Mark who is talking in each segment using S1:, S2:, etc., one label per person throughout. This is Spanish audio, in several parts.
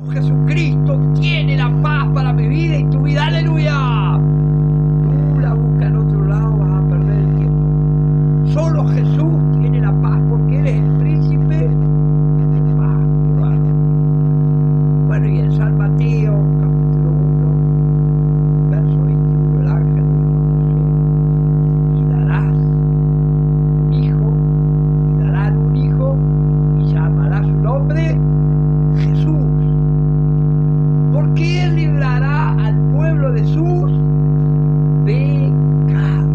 S1: Jesucristo tiene la paz para mi vida y tu vida. ¡Aleluya! Tú la buscas en otro lado, vas a perder el tiempo. Solo Jesús tiene la paz porque Él es el príncipe de paz. Bueno, y en San Mateo, capítulo 1, verso 21, el ángel dijo a José: y darán un hijo, y llamará su nombre Jesús. Porque Él librará al pueblo de sus pecados.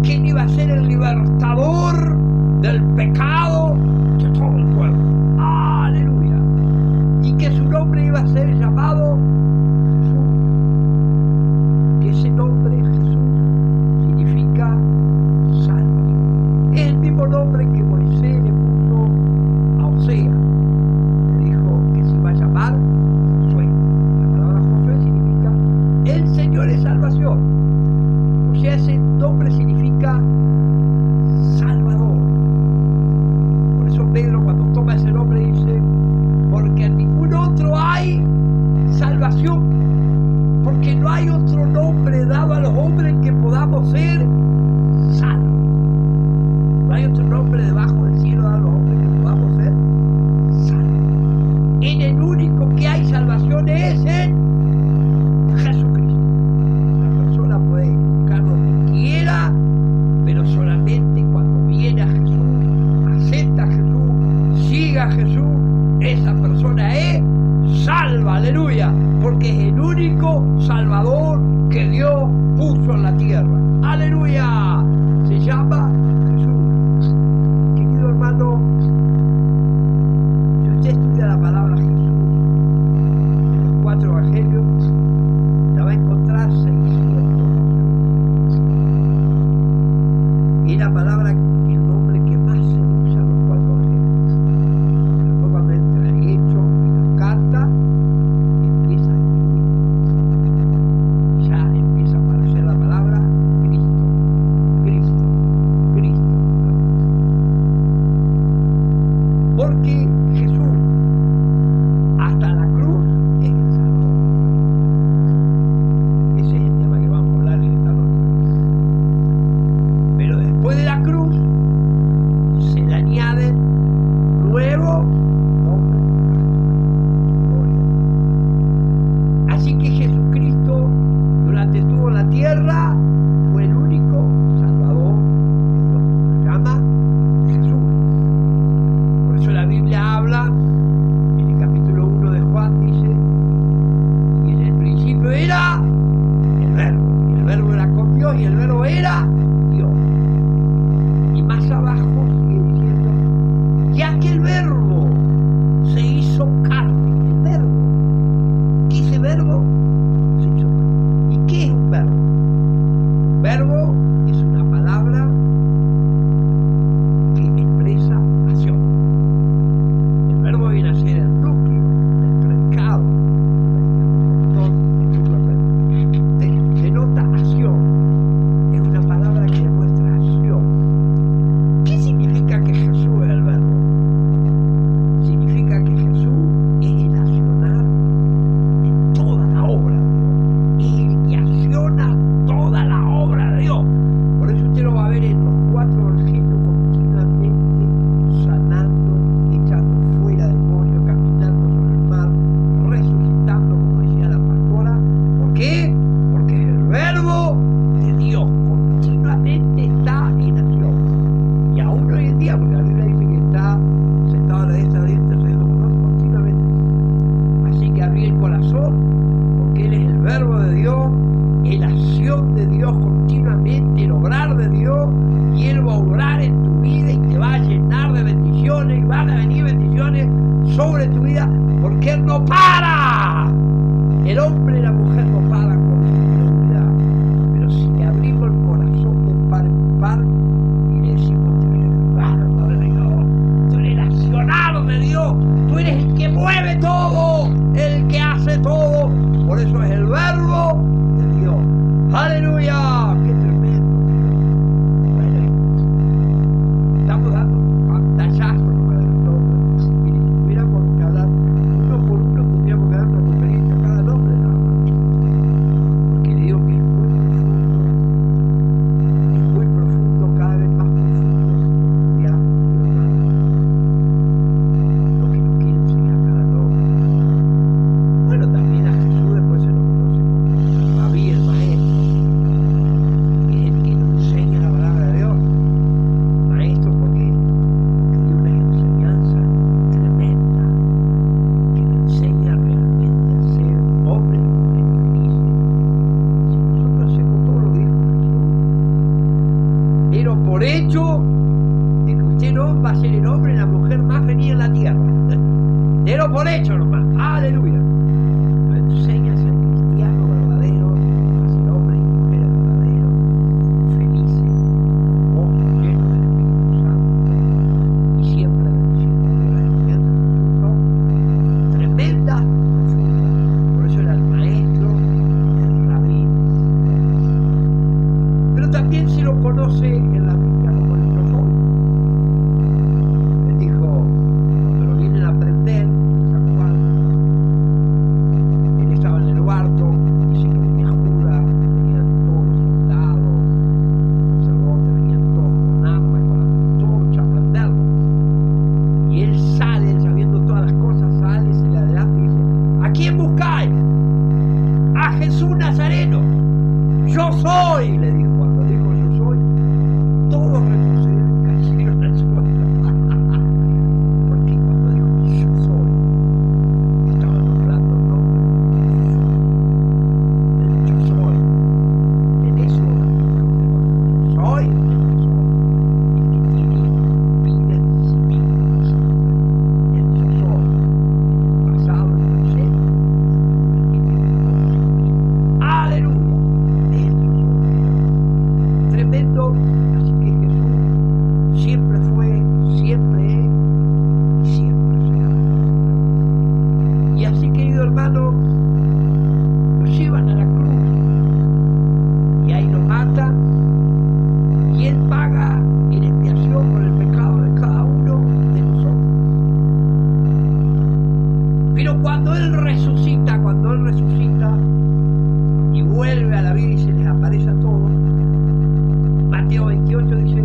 S1: ¿Quién iba a ser el libertador del pecado de todo el pueblo? ¡Aleluya! Y que su nombre iba a ser llamado Jesús. Que ese nombre, Jesús, significa salvación. Es el mismo nombre que Moisés le puso a Oseas. Le dijo que se iba a llamar Josué. El Señor es salvación. O sea, ese nombre significa Salvador. Por eso Pedro, cuando toma ese nombre, dice: porque en ningún otro hay salvación, porque no hay otro nombre dado a los hombres en que podamos ser salvos. No hay otro nombre debajo del cielo dado a los hombres que podamos ser salvos. En el único que hay salvación es en Jesucristo. La persona puede buscar lo que quiera, pero solamente cuando viene a Jesús, acepta a Jesús, siga a Jesús, esa persona es salva. Aleluya, porque es el único Salvador que Dios puso en la tierra. Aleluya, se llama Jesús. Querido hermano, si usted estudia la palabra Jesús en los 4 evangelios, la va a encontrar 600. Y la palabra, el nombre que más se usa en los 4 evangelios. Pero cuando entra en Hechos y las cartas, empieza a escribir. Ya empieza a aparecer la palabra Cristo, Cristo, Cristo. Porque Jesús, hasta la cruz, es el Salvador. Ese es el tema que vamos a hablar en esta noche. Pero después de la cruz se le añaden nuevos nombres. Así que Jesucristo, durante estuvo en la tierra, fue el único Salvador que Dios se llama Jesús. Por eso la Biblia habla en el capítulo 1 de Juan, dice: y en el principio era el Verbo, y el Verbo era con Dios, y el Verbo era Dios. Y más abajo sigue diciendo: ya que el Verbo se hizo carne. El Verbo, ¿qué es el Verbo? Se hizo carne. ¿Y qué es un verbo? Un verbo es una palabra que expresa acción. El verbo viene a ser el núcleo del predicado. Denota acción. Es una palabra que demuestra acción. ¿Qué significa que Jesús es el verbo? Significa que Jesús es el accionar de toda la obra de Dios. Es el que acciona toda la obra de Dios. Por eso usted lo va a ver en los 4 evangelios continuamente sanando, echando fuera demonios, caminando sobre el mar, resucitando, como decía la pastora. ¿Por qué? Porque el Verbo de Dios continuamente está en acción. Y aún hoy en día, porque la Biblia dice que está sentado a la diestra de Dios, intercediendo por nosotros continuamente. Así que abrí el corazón, porque Él es el Verbo de Dios, la acción de Dios continuamente, el obrar de Dios, y Él va a obrar en tu vida y te va a llenar de bendiciones, y van a venir bendiciones sobre tu vida, porque Él no para. El hombre y la mujer no paran con su incredulidad. Pero si le abrimos el corazón de par en par y le decimos: tú eres el Verbo de Dios, tú eres el accionar de Dios, tú eres el que mueve todo, el que hace todo. Por eso es el Verbo de Dios. ¡Aleluya! ¡Qué tremendo! Bueno, estamos dando un pantallazo, como de los nombres. Y si tuviéramos que hablar uno por uno, tendríamos nazareno. Yo soy, le dijo. Cuando dijo yo soy, todos retrocedieron, cayeron al suelo. Porque cuando dijo yo soy, estaban nombrando el nombre. El yo soy. En eso yo soy, el que tiene vida en sí mismo. El yo soy. El pasado, el presente, el que tiene conocimiento. ¡Aleluya! El yo soy. Tremendo. Así que Jesús siempre fue, siempre es y siempre será. Y así, querido hermano, lo llevan a la cruz y ahí lo matan y Él paga en expiación por el pecado de cada uno de nosotros. Pero cuando Él resucita y vuelve a la vida y se les aparece a todos, Mateo 28 dice,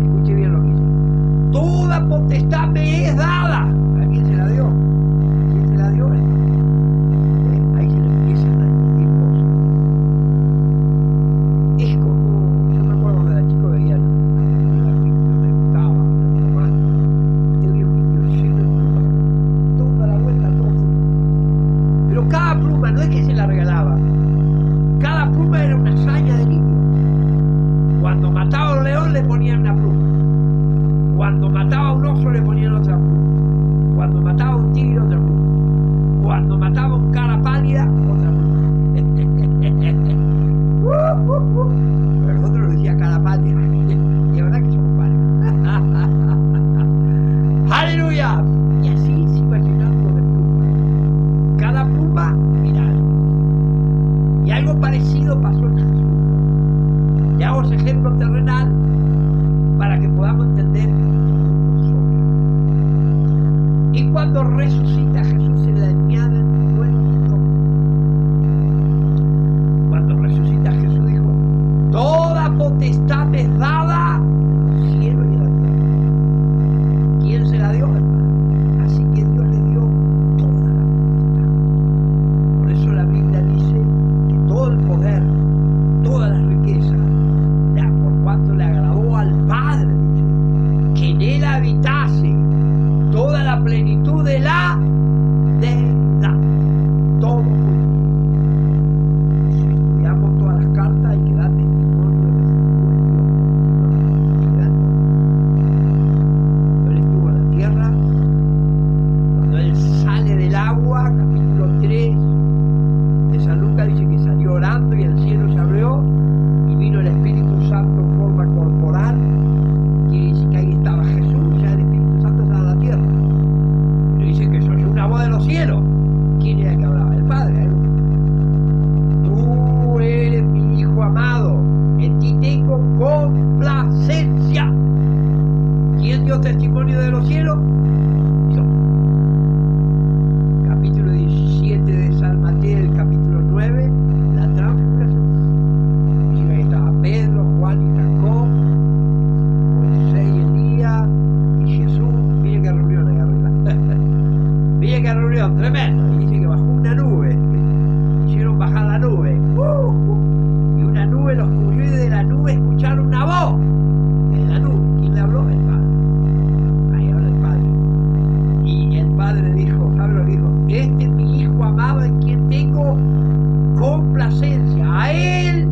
S1: escuche bien lo que dice, toda potestad me es dada. ¿A quién se la dio? ¿Quién se la dio? Ahí se le empiezan a añadir cosas. Es como, yo me acuerdo cuando era chico veía los niños me gustaba, usted veía un niño lleno de plumas, toda la vuelta, todo. Pero cada pluma no es que se la regalaba, cada pluma era una hazaña de niño. Cuando mataba a un león le ponían una pluma. Cuando mataba a un oso le ponían otra pluma. Cuando mataba a un tigre otra pluma. Cuando mataba a un cara pálida otra pluma. Pero nosotros lo decía cara pálida. Y la verdad que somos pálidos. ¡Aleluya! Y así se iba llenando de plumas. Cada pluma, mirá. Y algo parecido pasó en Jesús. Le hago ese ejemplo terrenal para que podamos entender nosotros. Y cuando resucita Jesús se le añaden nuevos nombres. Cuando resucita Jesús dijo, toda potestad me es dada en los cielos y en la tierra. ¿Quién se la dio, hermano? Así que Dios le dio toda la potestad. Por eso la Biblia dice que todo el poder, todas las riquezas, por cuanto le agradó al Padre, dice, que en Él habitase toda la plenitud de la deidad. Todo junto. Si estudiamos todas las cartas hay que dar testimonio de Dios. Cuando Él estuvo en la tierra, cuando Él sale del agua, capítulo 3 de San Lucas dice que salió orando y el cielo se abrió y vino el Espíritu Santo en forma corporal. Quiere decir que ahí estaba Jesús, ya el Espíritu Santo estaba en la tierra. Pero dice que se oyó una voz de los cielos. ¿Quién era el que hablaba? El Padre. Tú eres mi Hijo amado, en ti tengo complacencia. ¿Quién dio testimonio de los cielos? Dios. Capítulo 17 de San Mateo, el capítulo 9, la transfiguración. Dice que ahí estaba Pedro, Juan y Jacob, Moisés y Elías y Jesús. Mire qué reunión ahí arriba. Mire qué reunión, tremendo. Y dice que bajó una nube. Hicieron bajar la nube. Y una nube los cubrió y de la nube escucharon una voz. En la nube. ¿Quién le habló? El Padre. Ahí habla el Padre. Y el Padre dijo, ¿sabe lo que dijo? Este es mi Hijo amado en quien tengo complacencia. A Él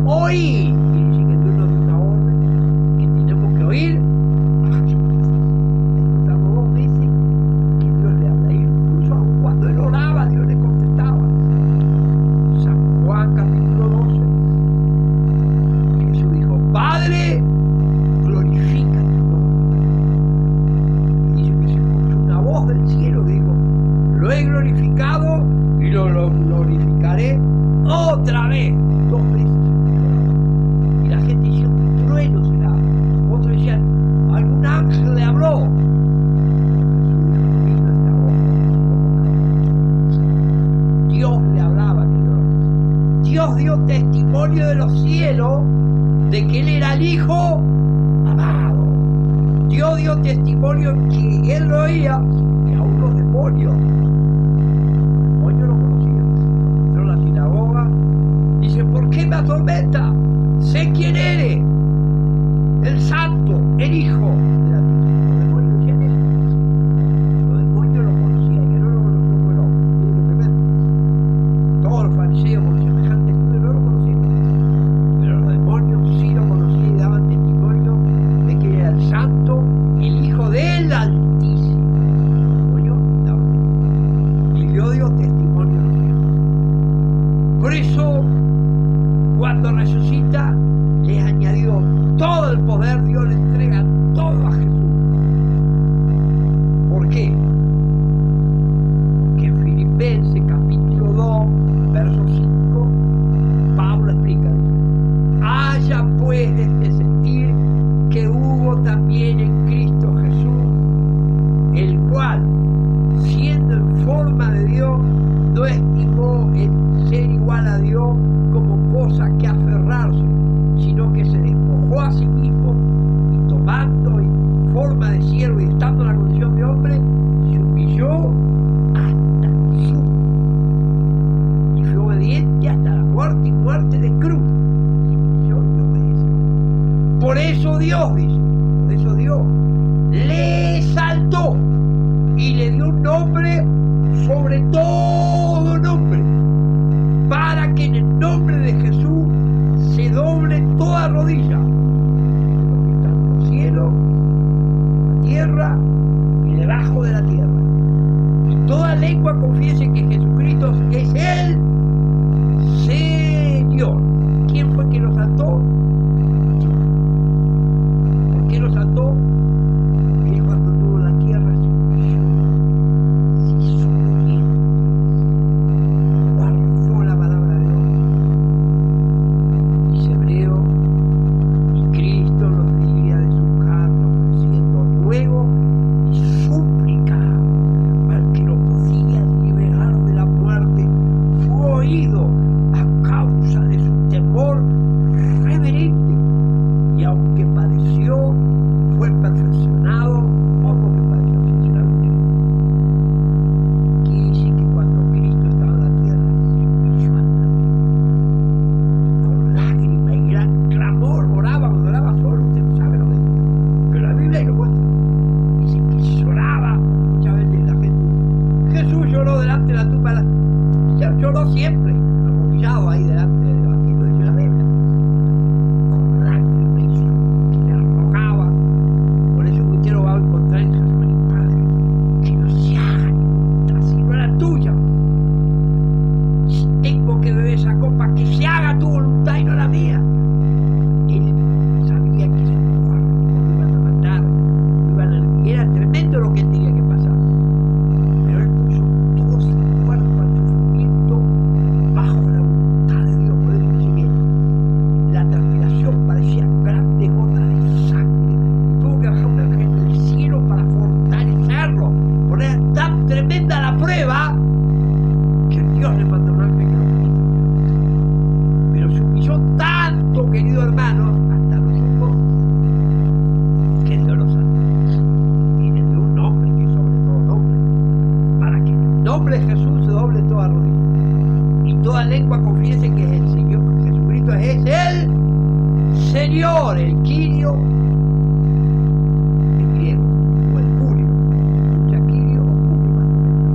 S1: oí. Y dice que Dios nos dio una orden que tenemos que oír. Encontramos 2 veces que Dios le habla. Incluso aun cuando Él oraba, Dios le contestaba. San Juan capítulo 12. Jesús dijo, Padre, glorifica tu nombre. Y dice que se escuchó una voz del cielo que dijo, lo he glorificado y lo glorificaré otra vez. 2 veces. Y la gente decía, un trueno será. Otros decían, algún ángel le habló. Vino esta voz. Dios le hablaba, Señor. Dios dio testimonio de los cielos de que Él era el Hijo amado. Dios dio testimonio que Él lo oía y aún los demonios. Los demonios lo conocían. Entró en la sinagoga dio testimonio a los cielos. Por eso, cuando resucita, les añadió todo el poder, Dios le entrega todo a Jesús. ¿Por qué? Porque en Filipenses capítulo 2, verso 5, Pablo explica: haya pues este sentir que hubo también en Cristo Jesús, el cual, siendo en forma de Dios, no estimó el ser igual a Dios como cosa que aferrarse, sino que se despojó a sí mismo, y tomando en forma de siervo y estando en la condición de hombre, se humilló hasta el sumo, y fue obediente hasta la muerte y muerte de cruz. Se humilló y obedeció. Por eso Dios, dice, por eso Dios le exaltó y le dio un nombre sobre todo nombre, para que en el nombre de Jesús se doble toda rodilla, de los que están en los cielos, en la tierra y debajo de la tierra, y toda lengua confiese que Jesucristo es el Señor. ¿Quién fue que lo saltó? ¿Por qué lo saltó? Él, cuando tuvo la tierra, se humilló, se hizo obediente, guardó la palabra de Dios. Dice Hebreo: y Cristo en los días de su carne, ofreciendo ruego y súplica al que lo podía liberar de la muerte, fue oído a causa de su temor reverente, y aunque padeció, fue perfeccionado por lo que padeció. Sinceramente, aquí dice que cuando Cristo estaba en la tierra, se humilló hasta el sumo, con lágrimas y gran clamor oraba. Cuando oraba solo, usted no sabe lo que decía, pero la Biblia ahí lo cuenta. Dice que lloraba. Muchas veces la gente dice: Jesús lloró delante de la tumba. Ya lloró siempre, arrodillado ahí delante de Dios. Aquí lo dice la Biblia, con lágrimas y súplica, que le rogaba. Por eso que usted lo va a encontrar en Jesús: Padre, que no se haga mi voluntad sino la tuya. Si tengo que beber esa copa, que se haga tu voluntad y no la mía. Él sabía que su cuerpo lo iban a matar, y era tremendo lo que él tenía que pasar. Pero él puso todo su cuerpo al sufrimiento bajo la voluntad de Dios. Por eso dice que la transpiración parecía grandes gotas de sangre, y tuvo que bajar un ángel del cielo para fortalecerlo, porque era tan tremenda la prueba que Dios le mandó un ángel que lo quitó. Pero se humilló tanto, querido hermano, hasta lo sumo, que Dios lo salvó y le dio un nombre que es sobre todo nombre, para que en el nombre de Jesús se doble toda rodilla y toda lengua confiese que el Señor Jesucristo es el Señor, el Kyrio en griego, o el Curio, escucha, Kyrio o Curio, más o menos.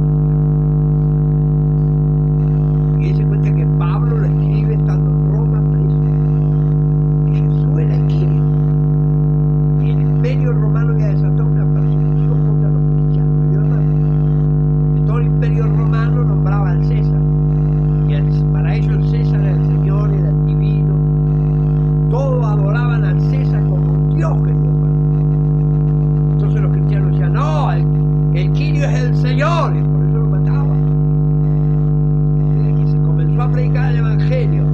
S1: Y se cuenta que Pablo lo escribe estando en Roma preso, que Jesús era el Kyrio, y el imperio romano había desatado una persecución contra los cristianos, ¿me dio, hermano? Porque todo el imperio romano nombraba al César, y para ellos el César era el Señor, era el divino. Todos adoraban al César como un Dios, querido hermano. Entonces los cristianos decían: no, el Kyrio es el Señor, y por eso lo mataban. Desde que se comenzó a predicar el Evangelio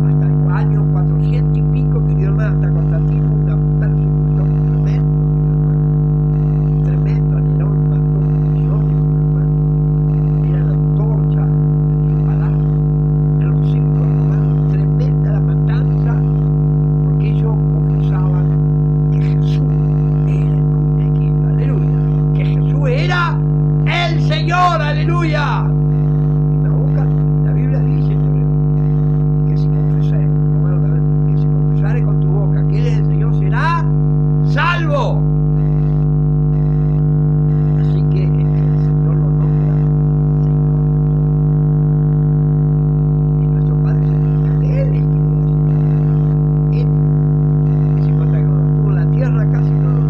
S1: hasta el año 400 y pico, querido hermano, hasta Constantino, una persecución tremendo, Nerón mató millones, hermano. Era la antorcha en su palacio, en los círculos romanos, tremenda la matanza, porque ellos confesaban que Jesús era el Kyrio, aleluya, que Jesús era el Señor, aleluya. Y la boca, la Biblia dice, que si confesare, que si confesare con tu boca que Él es el Señor, será salvo. Así que el Señor lo nombra Señor de todo. Y nuestro Padre Celestial, Él es el que es Señor. Él, que se cuenta que cuando estuvo en la tierra casi no lo,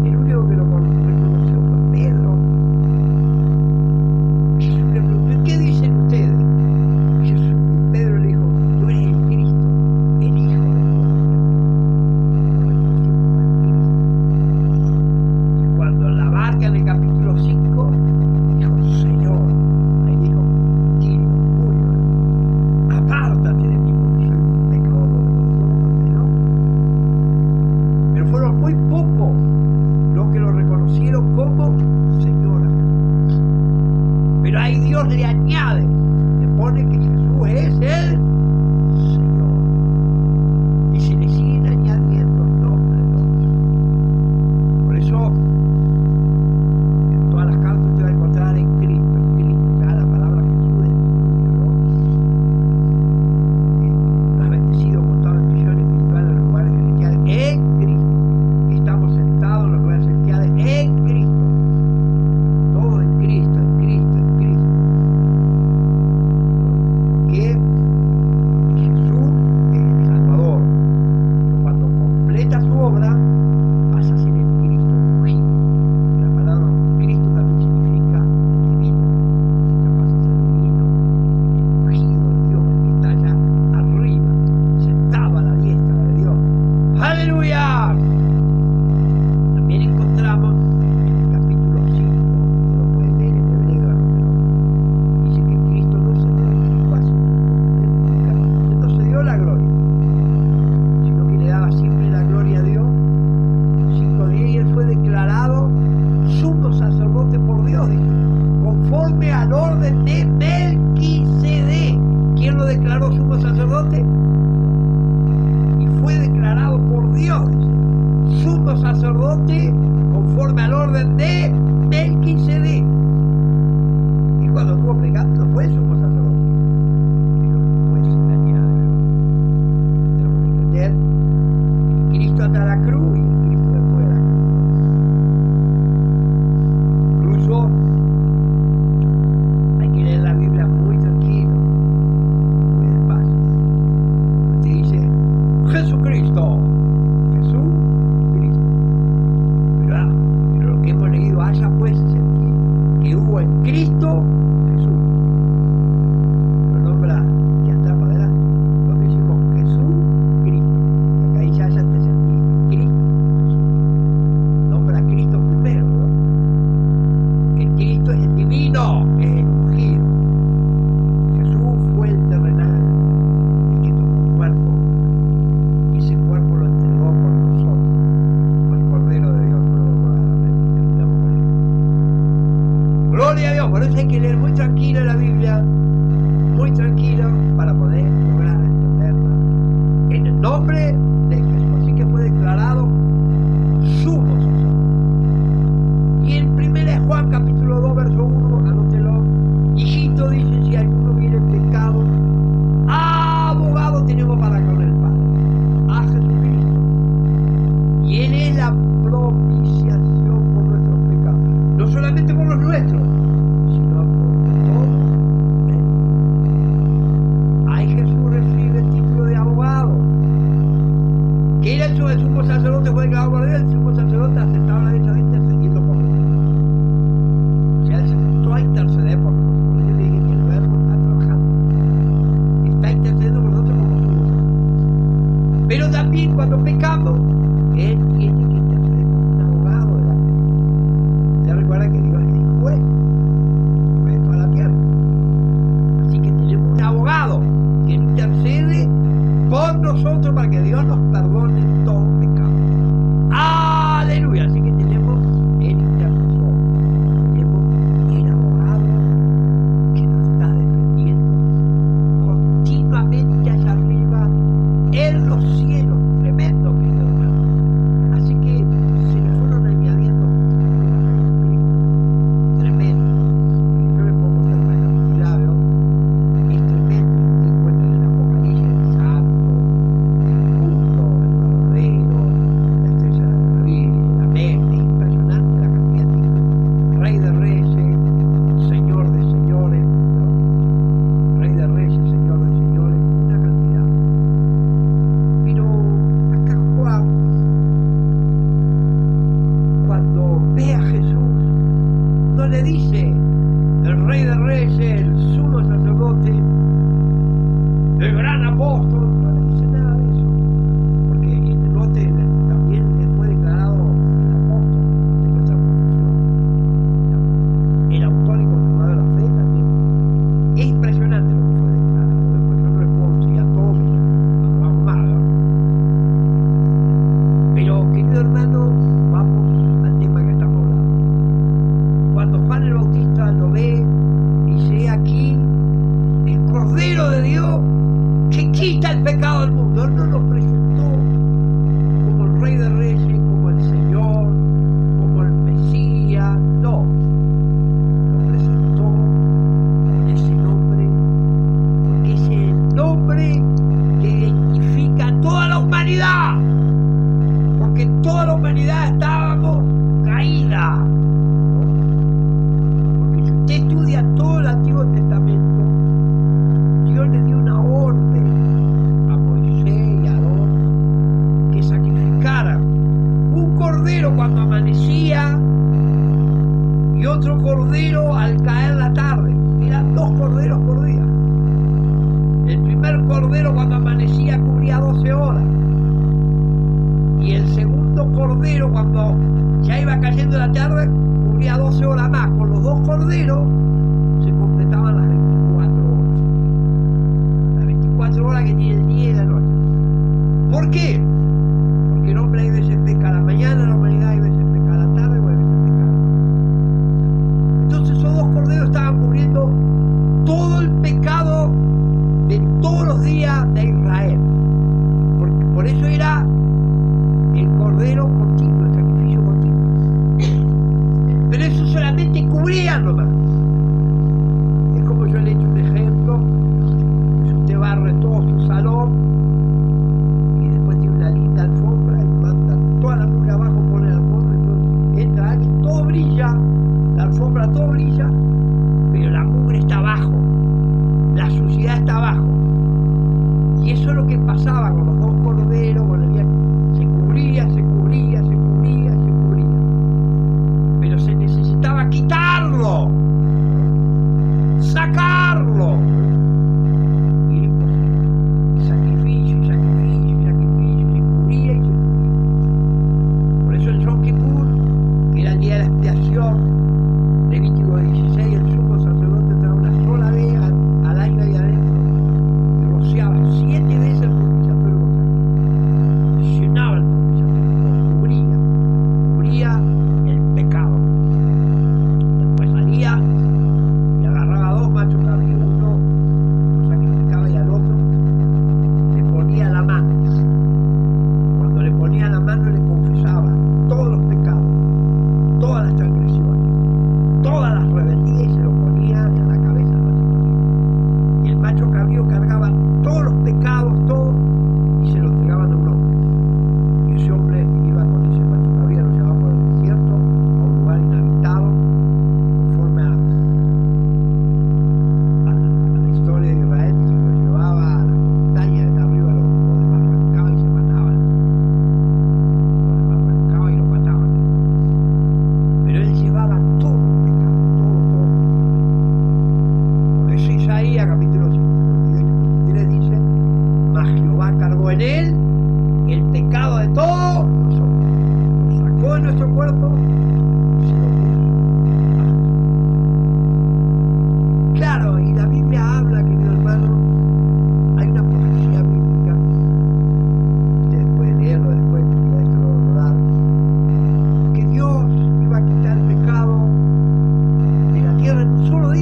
S1: el único que lo reconoció fue Pedro, que Pero ahí Dios le añade, le pone que Jesús es el Señor. Y se le siguen añadiendo nombres, ¿no? Por eso, en todas las cartas usted va a encontrar en Cristo, ya la palabra Jesús es tuyo, ¿no? Nos ha bendecido con todas las bendiciones espirituales en los lugares celestiales en Cristo. Estamos sentados en los lugares celestiales en Cristo. Todo en Cristo, en Cristo, en Cristo. ¿Por qué? Porque Jesús es el Salvador. Cuando completa su obra, vas a ser el Cristo ungido. La palabra Cristo también significa el divino. Ya vas a ser divino, el ungido de Dios, el que está allá arriba, sentado a la diestra de Dios. ¡Aleluya! También encontramos en el capítulo 5, se lo pueden leer en hebreo, pero dice que Cristo no se dedicó a sí mismo, Él no se dio la gloria, sino que le daba siempre la gloria a Dios. 5:10, y Él fue declarado sumo sacerdote por Dios, dice, conforme al orden de Melquisedec. ¿Quién lo declaró sumo sacerdote? Y fue declarado por Dios, dice, sumo sacerdote conforme al orden de Melquisedec. Y cuando estuvo predicando no fue sumo sacerdote, pero después se le añade, ¿no? Tenemos que entender el Cristo hasta la cruz y el Cristo después de la cruz. Incluso hay que leer la Biblia muy tranquilo, muy despacio. Usted dice Jesucristo, Jesús, Cristo. Pero lo que hemos leído, haya pues sentir que hubo en Cristo Jesús. Lo nombra de atrás para adelante. Nosotros decimos Jesús, Cristo. Acá dice haya te sentir Cristo, Jesús. Nombra a Cristo primero, ¿no? Porque el Cristo es el divino, es el ungido. Jesús fue el terrenal, el que tomó un cuerpo, y ese cuerpo lo entregó por nosotros, por el Cordero de Dios. Terminamos con él. Gloria a Dios. Por eso hay que leer muy tranquilo la Biblia, muy tranquilo, para poder lograr entenderla en el nombre de Jesús. Así que fue declarado sumo sacerdote. Y en 1 Juan capítulo 2 verso 1, anótelo, hijito, dice, si alguno viene en pecado, abogado tenemos para con el Padre, a Jesucristo. Y Él es la propiciación por nuestros pecados. No solamente por los nuestros, sino por todos. Ahí Jesús recibe el título de abogado. ¿Qué era eso? El sumo sacerdote fue declarado por Dios. El sumo sacerdote aceptaba la derecha de intercediendo por nosotros. O sea, Él se sentó a interceder por nosotros. Yo le dije que el verbo está trabajando. Está intercediendo por nosotros como sumo sacerdote. Pero también cuando pecamos, Él tiene que interceder como un abogado delante de Dios. Usted recuerda que Dios es el juez de toda la tierra. Así que tenemos un abogado que intercede por nosotros para que Dios nos perdone todo pecado. ¡Aleluya! Así que tenemos el intercesor, tenemos el abogado que nos está defendiendo continuamente allá arriba en los cielos. Tremendo, querido hermano. Así que se le fueron añadiendo tremendo. Yo le puedo mostrar más cantidad, ¿no? Es tremendo. Usted encuentra en el Apocalipsis el santo, el justo, el verdadero, la estrella de David, el amén. Es impresionante la cantidad de títulos. Rey de reyes, Señor de señores, ¿no? Rey de reyes, Señor de señores, una cantidad. Pero acá Juan, cuando ve a Jesús, no le dice el Rey de reyes, el sumo sacerdote, el gran apóstol, no le dice nada de eso, porque en el note también le fue declarado el apóstol de nuestra profesión, el autor y confirmador de la fe también. Es impresionante lo que fue declarado. Después yo no les puedo enseñar todo, no nos vamos más, ¿no? Pero, querido hermano, vamos al tema que estamos hablando. Cuando Juan el Bautista lo ve y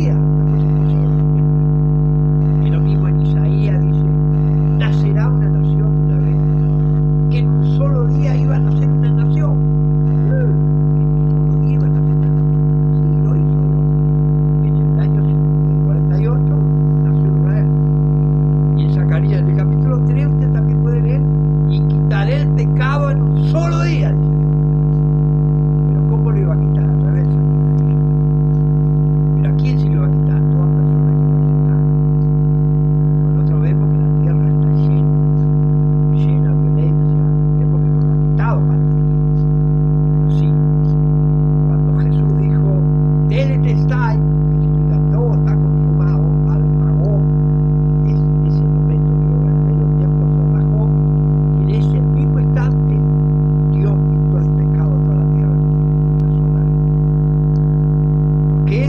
S1: día, una cosa imposible. Y lo mismo en Isaías dice, nacerá una nación de una vez, que en un solo día iba a nacer una nación. En un solo día iba a nacer una nación. Sí, lo hizo Dios. En el año 48 nació Israel. Y en Zacarías, en el capítulo 3, usted también puede leer, y quitaré el pecado en un solo día, dice Dios. Pero ¿cómo lo iba a quitar? A través del sacrificio. Pero ¿a quién se lo iba a quitar? Toda persona que necesitaba. Nosotros vemos que la tierra está llena de violencia, vemos que nos lo ha quitado, parece que. Pero sí, cuando Jesús dijo, Tetelestai, que significa todo está consumado, Padre pagó, es ese momento que el medio tiempo se rajó, y en ese mismo instante Dios quitó el pecado a toda la tierra en una sola vez. ¿Por qué?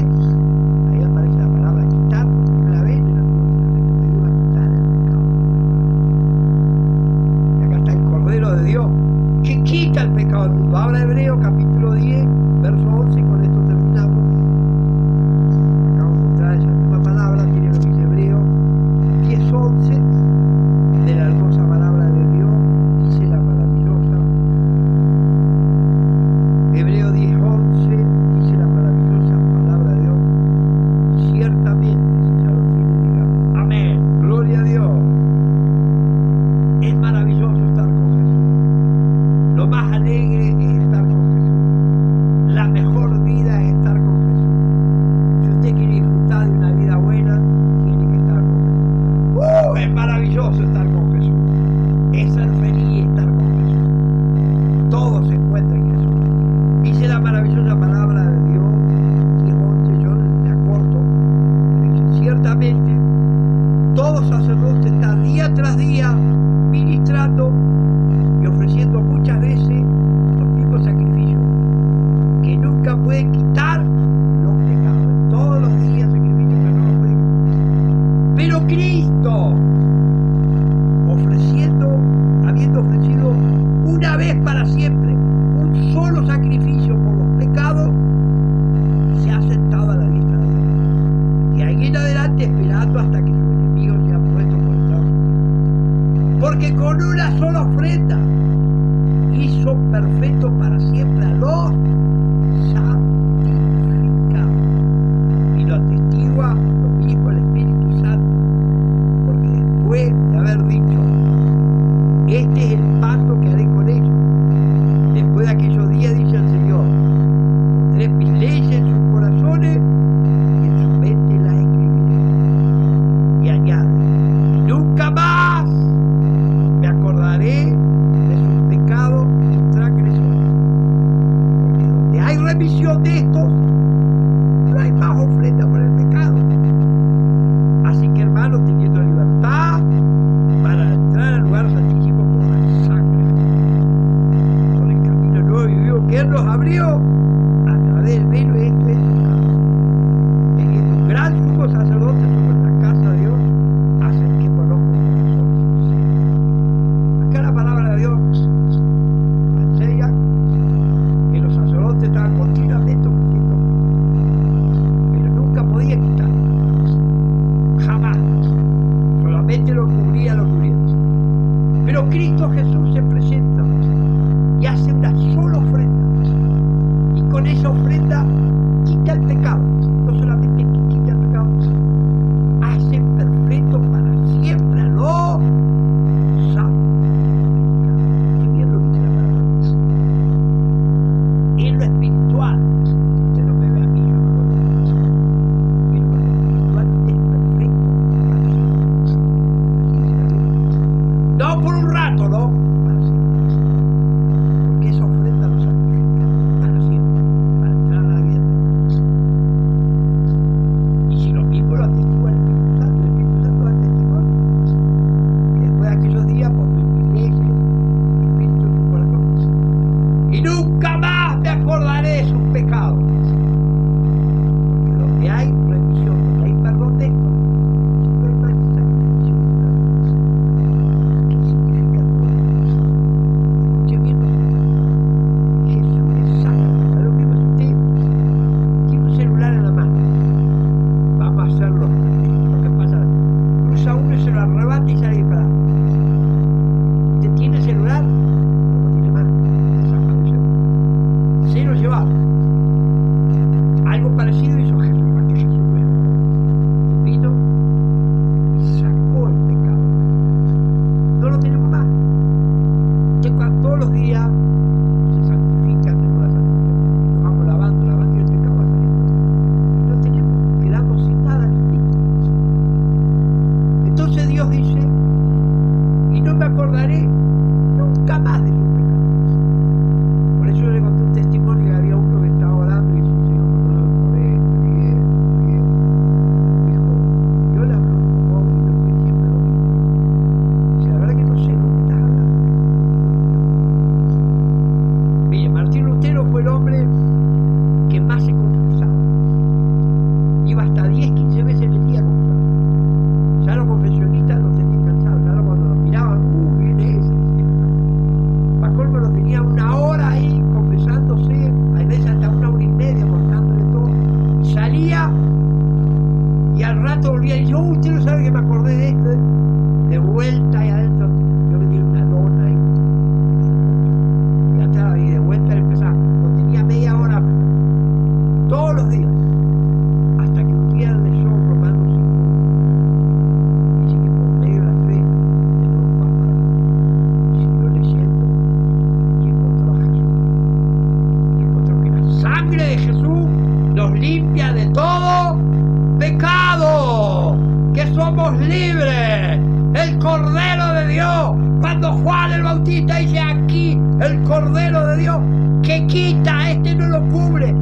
S1: Ahí aparece la palabra quitar por primera vez en el Antiguo Testamento, que Dios va a quitar el pecado. Y acá está el Cordero de Dios que quita el pecado del mundo. Habla Hebreo capítulo 10, verso 11, y con esto terminamos. Acabamos de mostrar esa misma palabra, tiene lo que dice Hebreo 10, 11, de la hermosa palabra de Dios, dice la maravillosa. Hebreo 10, 11, dice la maravillosa palabra de Dios. Ciertamente, si ya lo tiene, diga amén, gloria a Dios. Es maravilloso estar con Jesús. Lo más alegre es estar con Jesús. La mejor vida es estar con Jesús. Si usted quiere disfrutar de una vida buena, tiene que estar con Jesús. Es maravilloso estar con Jesús. Es ser feliz estar con Jesús. Todo se encuentra en Jesús. Dice la maravillosa palabra de Dios, 10:11, yo le acorto, dice, ciertamente, todo sacerdote está día tras día ministrando y ofreciendo muchas veces los mismos sacrificios, que nunca pueden quitar los pecados. Todos los días sacrificios que no los pueden quitar. Pero Cristo, habiendo ofrecido una vez para siempre un solo sacrificio por los pecados, se ha sentado a la diestra de Dios. Y ahí en adelante esperando hasta que sus enemigos sean puestos por el lado. Porque con una sola ofrenda hizo perfecto para siempre a los santificados. Y lo atestigua lo mismo el Espíritu Santo. Porque después de haber dicho, este es el pacto que haré con ellos, después de aquellos días, dice el Señor, pondré mis leyes en sus corazones y en su mente las escribiré. Y añade, y nunca más me acordaré de sus pecados y sus transgresiones. Porque donde hay remisión de estos, no hay más ofrenda por el pecado. Así que, hermanos, teniendo libertad para entrar al lugar santísimo por la sangre, por el camino nuevo y vivo que Él nos abrió a través del velo, esto es su casa. Teniendo un gran sumo sacerdote sobre la casa de Dios, acerquémonos con corazón sincero. Acá la palabra de Dios nos enseña que los sacerdotes estaban continuamente ofreciendo, pero nunca podían quitar. Jamás. Solamente lo cubría lo cubierto. Pero Cristo Jesús se presenta y hace una sola ofrenda. Y con esa ofrenda quita el pecado. No solamente quita el pecado, hace perfecto para siempre a los santificados. Qué bien lo dice la palabra. En lo espiritual, usted no me ve a mí, yo no lo veo. Pero en lo espiritual es perfecto para siempre. No por un rato, ¿no? volvía y yo, usted no sabe que me acordé de esto, de vuelta y adentro, yo que tenía una lona y atrás y de vuelta al empezar, cuando tenía media hora todos los días, hasta que un día leyó Romanos 5, dice que por medio de la fe tenemos paz para Dios. Y siguió leyendo y encontró a Jesús, y encontró que la sangre de Jesús nos limpia de todo pecado, que somos libres, el Cordero de Dios. Cuando Juan el Bautista dice aquí, el Cordero de Dios, que quita, este no lo cubre,